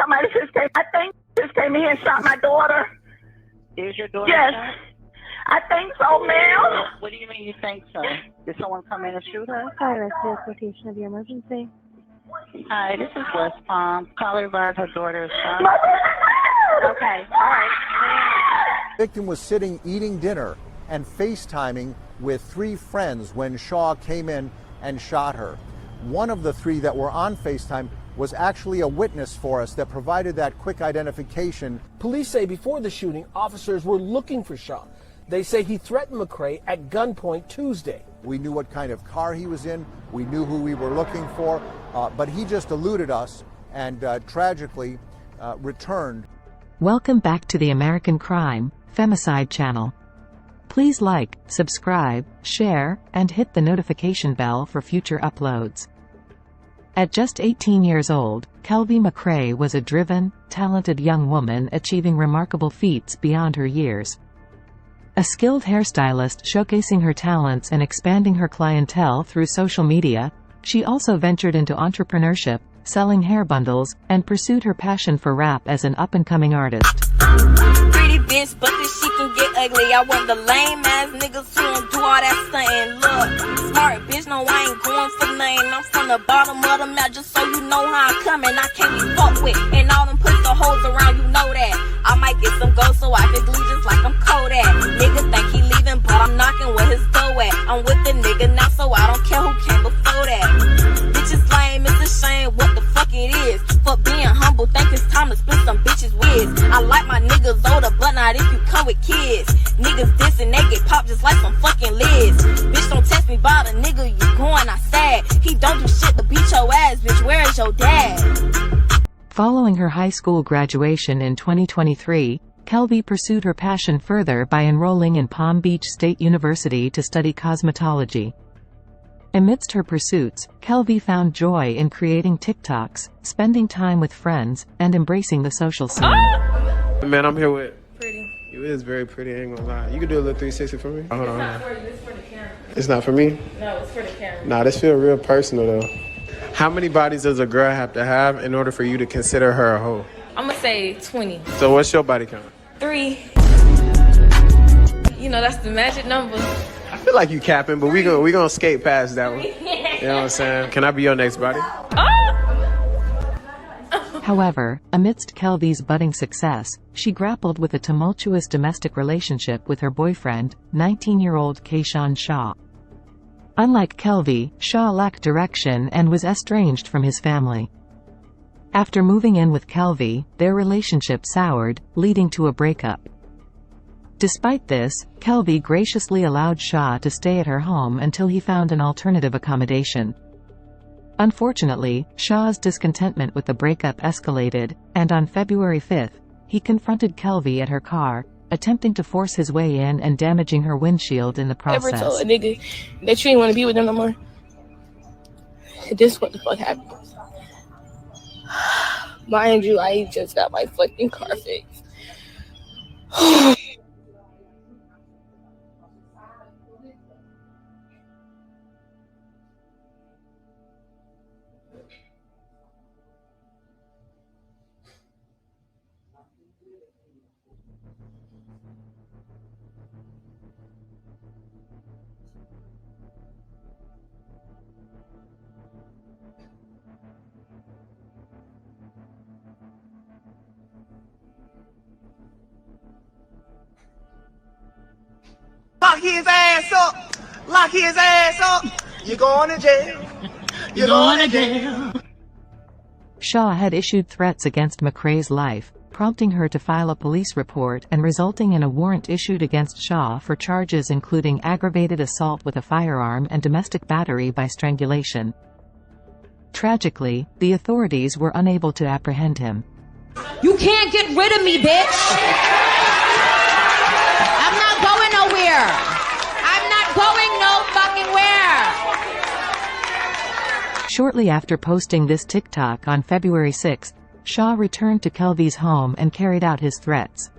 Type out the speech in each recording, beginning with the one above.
somebody just came in here and shot my daughter. Is your daughter Yes. shot? I think so, ma'am. What do you mean you think so? Did someone come in and shoot her? Hi, rescue quotation of the emergency. Hi, this is West Palm. Caller advised her daughter is shot. Okay, all right. The victim was sitting eating dinner and FaceTiming with 3 friends when Shaw came in and shot her. One of the 3 that were on FaceTime was actually a witness for us that provided that quick identification. Police say before the shooting, officers were looking for Shaw. They say he threatened McCray at gunpoint Tuesday. We knew what kind of car he was in. We knew who we were looking for, but he just eluded us and tragically returned. Welcome back to the American Crime Femicide channel. Please like, subscribe, share, and hit the notification bell for future uploads. At just 18 years old, Kelvi McCray was a driven, talented young woman achieving remarkable feats beyond her years. A skilled hairstylist showcasing her talents and expanding her clientele through social media, she also ventured into entrepreneurship, selling hair bundles, and pursued her passion for rap as an up-and-coming artist. Pretty bitch, but this shit can get ugly. I want the lame ass niggas who don't do all that stuntin'. Look, smart bitch, no, I ain't going for nothing. I'm from the bottom of the map, just so you know how I'm coming. I can't be fucked with, and all them put the hoes around, you know that. I might get some gold so I can glee just like I'm Kodak. Nigga think he leaving, but I'm knocking where his door at. I'm with the nigga now, so I don't care who came before that. Bitches lame, it's a shame what the fuck it is. For being humble, think it's time to split some bitches with. I like my niggas older, but not if you come with kids. Niggas diss and they get popped just like some fucking lids. Bitch, don't test me by the nigga, you going outside. He don't do shit to beat your ass, bitch, where is your dad? Following her high school graduation in 2023, Kelvi pursued her passion further by enrolling in Palm Beach State University to study cosmetology. Amidst her pursuits, Kelvi found joy in creating TikToks, spending time with friends, and embracing the social scene. Man, I'm here with... Pretty. You is very pretty, I ain't gonna lie. You can do a little 360 for me? Hold on. It's not for you, it's for the camera. It's not for me? No, it's for the camera. Nah, this feel real personal though. How many bodies does a girl have to have in order for you to consider her a hoe? I'm gonna say 20. So what's your body count? 3. You know, that's the magic number. I feel like you capping, but we gonna skate past that one. You know what I'm saying? Can I be your next body? However, amidst Kelvi's budding success, she grappled with a tumultuous domestic relationship with her boyfriend, 19-year-old Keisean Shaw. Unlike Kelvi, Shaw lacked direction and was estranged from his family. After moving in with Kelvi, their relationship soured, leading to a breakup. Despite this, Kelvi graciously allowed Shaw to stay at her home until he found an alternative accommodation. Unfortunately, Shaw's discontentment with the breakup escalated, and on February 5th, he confronted Kelvi at her car, attempting to force his way in and damaging her windshield in the process. Ever told a nigga that you ain't want to be with them no more? This what the fuck happened. Mind you, I just got my fucking car fixed. Lock his ass up. Lock his ass up. You're going to jail. You're going to jail. Shaw had issued threats against McCray's life, prompting her to file a police report and resulting in a warrant issued against Shaw for charges including aggravated assault with a firearm and domestic battery by strangulation. Tragically, the authorities were unable to apprehend him. You can't get rid of me, bitch! I'm not going nowhere! I'm not going no fucking where! Shortly after posting this TikTok on February 6, Shaw returned to Kelvi's home and carried out his threats.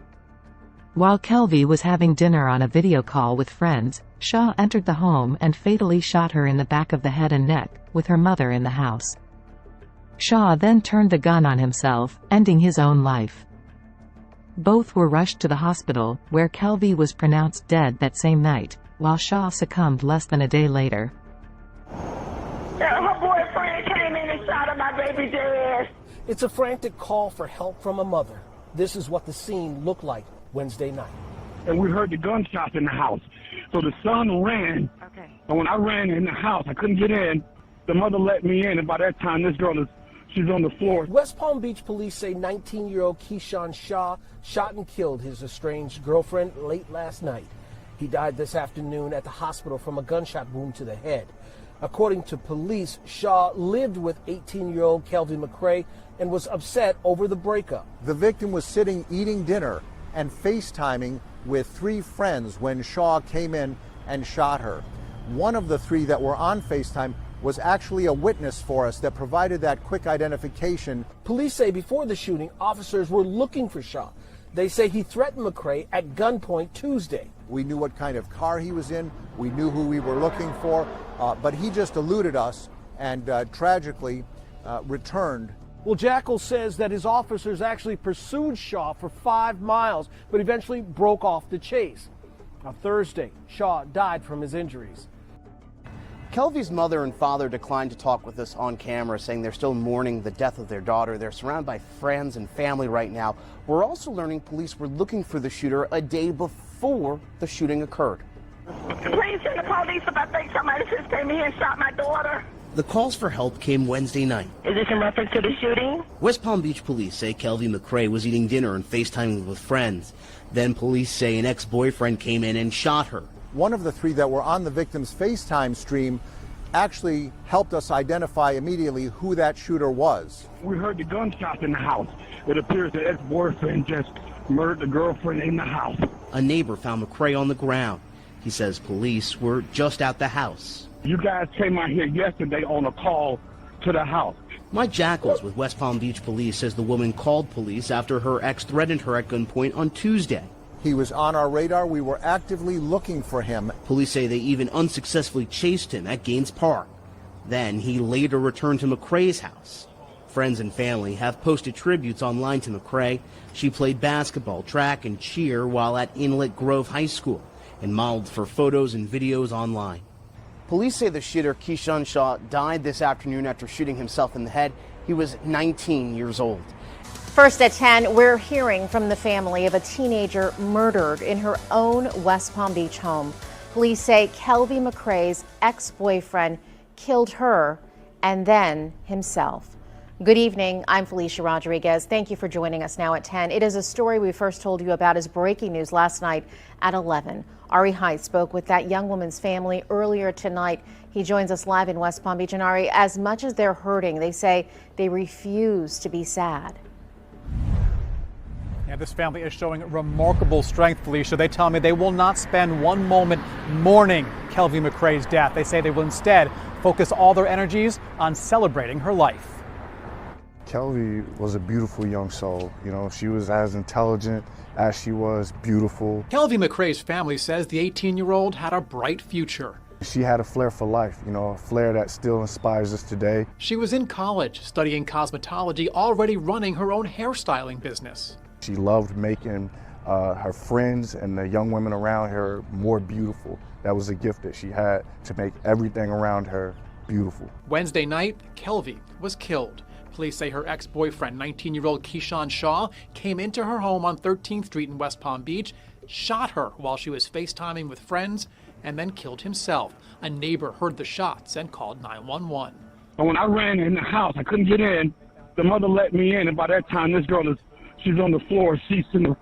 While Kelvi was having dinner on a video call with friends, Shaw entered the home and fatally shot her in the back of the head and neck, with her mother in the house. Shaw then turned the gun on himself, ending his own life. Both were rushed to the hospital, where Kelvi was pronounced dead that same night, while Shaw succumbed less than a day later. Her boyfriend came in and shot at my baby dad. It's a frantic call for help from a mother. This is what the scene looked like Wednesday night. And we heard the gunshots in the house. So the son ran. Okay. And when I ran in the house, I couldn't get in. The mother let me in, and by that time, this girl she's on the floor. West Palm Beach police say 19-year-old Keisean Shaw shot and killed his estranged girlfriend late last night. He died this afternoon at the hospital from a gunshot wound to the head. According to police, Shaw lived with 18-year-old Kelvi McCray and was upset over the breakup. The victim was sitting eating dinner and FaceTiming with 3 friends when Shaw came in and shot her. One of the 3 that were on FaceTime was actually a witness for us that provided that quick identification. Police say before the shooting, officers were looking for Shaw. They say he threatened McCray at gunpoint Tuesday. We knew what kind of car he was in. We knew who we were looking for, but he just eluded us and tragically returned. Well, Jackal says that his officers actually pursued Shaw for 5 miles, but eventually broke off the chase. On Thursday, Shaw died from his injuries. Kelvi's mother and father declined to talk with us on camera, saying they're still mourning the death of their daughter. They're surrounded by friends and family right now. We're also learning police were looking for the shooter a day before the shooting occurred. Please send the police if I think somebody just came in and shot my daughter. The calls for help came Wednesday night. Is this in reference to the shooting? West Palm Beach police say Kelvi McCray was eating dinner and FaceTiming with friends. Then police say an ex-boyfriend came in and shot her. One of the 3 that were on the victim's FaceTime stream actually helped us identify immediately who that shooter was. We heard the gunshots in the house. It appears the ex-boyfriend just murdered the girlfriend in the house. A neighbor found McCray on the ground. He says police were just out the house. You guys came out here yesterday on a call to the house. Mike Jackals with West Palm Beach police says the woman called police after her ex threatened her at gunpoint on Tuesday. He was on our radar. We were actively looking for him. Police say they even unsuccessfully chased him at Gaines Park. Then he later returned to McCray's house. Friends and family have posted tributes online to McCray. She played basketball, track, and cheer while at Inlet Grove High School and modeled for photos and videos online. Police say the shooter, Keisean Shaw, died this afternoon after shooting himself in the head. He was 19 years old. First at 10, we're hearing from the family of a teenager murdered in her own West Palm Beach home. Police say Kelvi McCray's ex-boyfriend killed her and then himself. Good evening. I'm Felicia Rodriguez. Thank you for joining us now at 10. It is a story we first told you about as breaking news last night at 11. Ari Height spoke with that young woman's family earlier tonight. He joins us live in West Palm Beach. And Ari, as much as they're hurting, they say they refuse to be sad. Yeah, this family is showing remarkable strength, Felicia. They tell me they will not spend one moment mourning Kelvi McCray's death. They say they will instead focus all their energies on celebrating her life. Kelvi was a beautiful young soul. You know, she was as intelligent as she was beautiful. Kelvi McCray's family says the 18-year-old had a bright future. She had a flair for life, you know, a flair that still inspires us today. She was in college studying cosmetology, already running her own hairstyling business. She loved making her friends and the young women around her more beautiful. That was a gift that she had, to make everything around her beautiful. Wednesday night, Kelvi was killed. Police say her ex-boyfriend, 19-year-old Keisean Shaw, came into her home on 13th Street in West Palm Beach, shot her while she was FaceTiming with friends, and then killed himself. A neighbor heard the shots and called 911. And when I ran in the house, I couldn't get in. The mother let me in, and by that time, this girl she's on the floor. She's in the...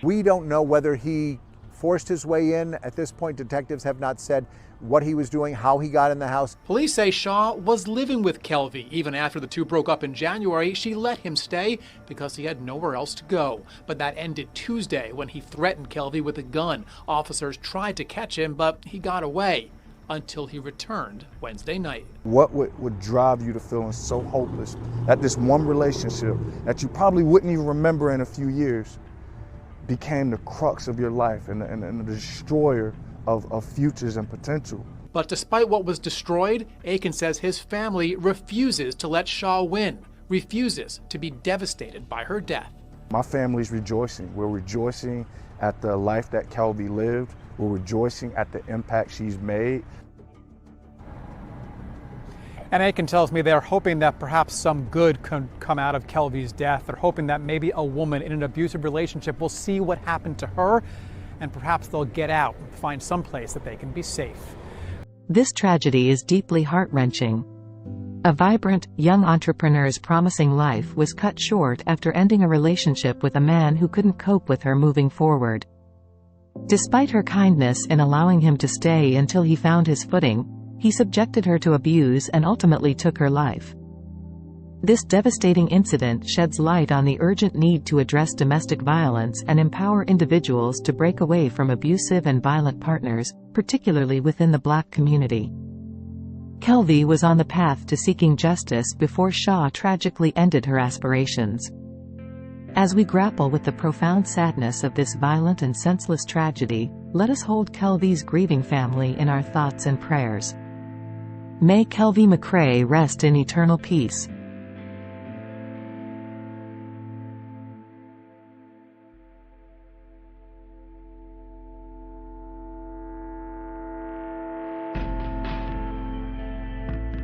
We don't know whether he forced his way in. At this point, detectives have not said what he was doing, how he got in the house. Police say Shaw was living with Kelvi. Even after the two broke up in January, she let him stay because he had nowhere else to go. But that ended Tuesday when he threatened Kelvi with a gun. Officers tried to catch him, but he got away until he returned Wednesday night. What would drive you to feeling so hopeless that this one relationship that you probably wouldn't even remember in a few years became the crux of your life and the destroyer of futures and potential? But despite what was destroyed, Aiken says his family refuses to let Shaw win, refuses to be devastated by her death. My family's rejoicing. We're rejoicing at the life that Kelvi lived. We're rejoicing at the impact she's made. And Aiken tells me they're hoping that perhaps some good can come out of Kelvi's death. They're hoping that maybe a woman in an abusive relationship will see what happened to her, and perhaps they'll get out and find some place that they can be safe. This tragedy is deeply heart-wrenching. A vibrant, young entrepreneur's promising life was cut short after ending a relationship with a man who couldn't cope with her moving forward. Despite her kindness in allowing him to stay until he found his footing, he subjected her to abuse and ultimately took her life. This devastating incident sheds light on the urgent need to address domestic violence and empower individuals to break away from abusive and violent partners, particularly within the Black community. Kelvi was on the path to seeking justice before Shaw tragically ended her aspirations. As we grapple with the profound sadness of this violent and senseless tragedy, let us hold Kelvi's grieving family in our thoughts and prayers. May Kelvi McCray rest in eternal peace.